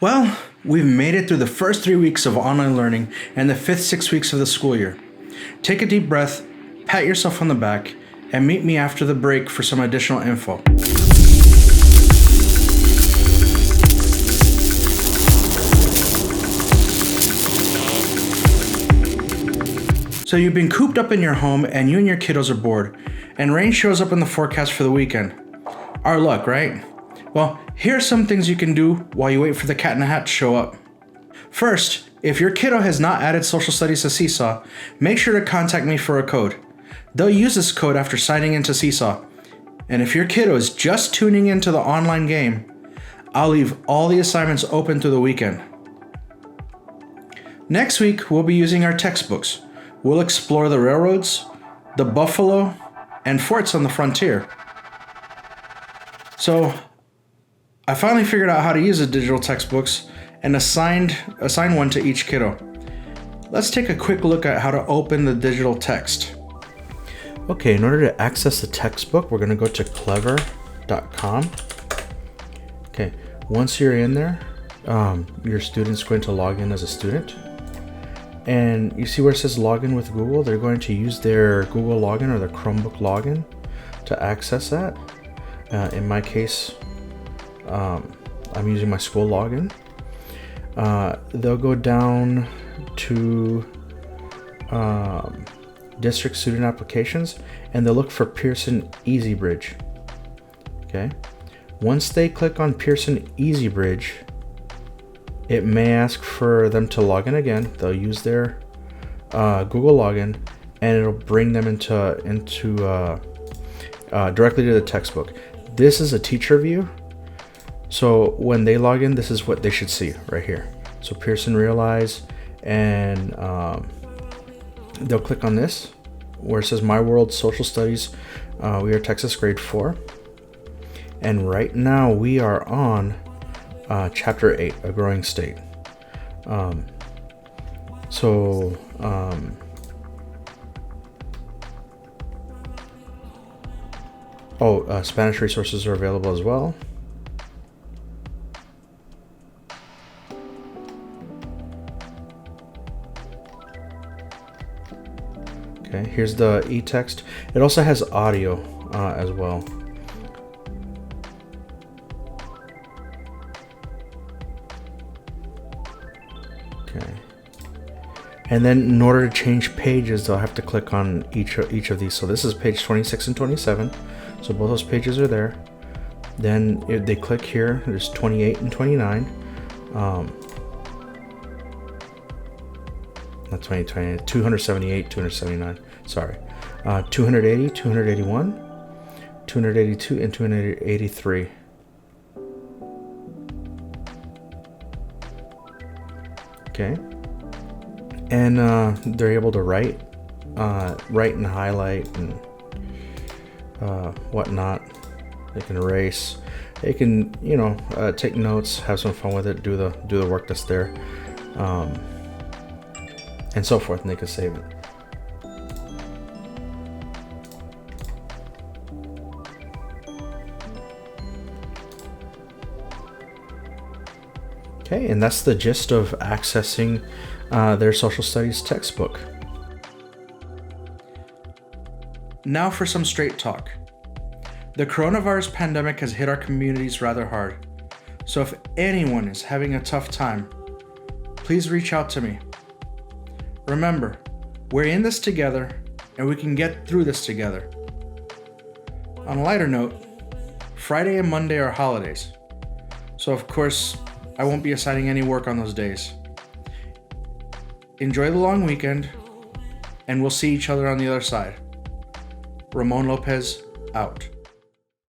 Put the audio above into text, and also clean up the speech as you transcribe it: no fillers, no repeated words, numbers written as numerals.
Well, we've made it through the first 3 weeks of online learning and the fifth 6 weeks of the school year. Take a deep breath, pat yourself on the back, and meet me after the break for some additional info. So you've been cooped up in your home and you and your kiddos are bored, and rain shows up in the forecast for the weekend. Our luck, right? Well, here are some things you can do while you wait for the cat in the hat to show up. First, if your kiddo has not added social studies to Seesaw, make sure to contact me for a code. They'll use this code after signing into Seesaw. And if your kiddo is just tuning into the online game, I'll leave all the assignments open through the weekend. Next week, we'll be using our textbooks. We'll explore the railroads, the buffalo, and forts on the frontier. So, I finally figured out how to use the digital textbooks and assign one to each kiddo. Let's take a quick look at how to open the digital text. Okay, in order to access the textbook, we're going to go to clever.com. Okay, once you're in there, your student's going to log in as a student. And you see where it says login with Google? They're going to use their Google login or their Chromebook login to access that. In my case, I'm using my school login. They'll go down to district student applications and they'll look for Pearson EasyBridge. Okay. Once they click on Pearson EasyBridge, it may ask for them to log in again. They'll use their Google login and it'll bring them into directly to the textbook. This is a teacher view. So when they log in, this is what they should see right here. So Pearson Realize, and they'll click on this where it says My World Social Studies. We are Texas grade 4. And right now we are on chapter 8, A Growing State. Spanish resources are available as well. Okay, here's the e-text. It also has audio as well. Okay. And then in order to change pages, they'll have to click on each of these. So this is page 26 and 27. So both those pages are there. Then if they click here, there's 28 and 29. Not 20, 278, 279, sorry. 280, 281, 282, and 283. Okay. And they're able to write and highlight and whatnot. They can erase. They can, take notes, have some fun with it, do the work that's there. And so forth, and they can save it. Okay, and that's the gist of accessing their social studies textbook. Now for some straight talk. The coronavirus pandemic has hit our communities rather hard. So if anyone is having a tough time, please reach out to me. Remember, we're in this together and we can get through this together. On a lighter note, Friday and Monday are holidays. So of course, I won't be assigning any work on those days. Enjoy the long weekend, and we'll see each other on the other side. Ramon Lopez, out.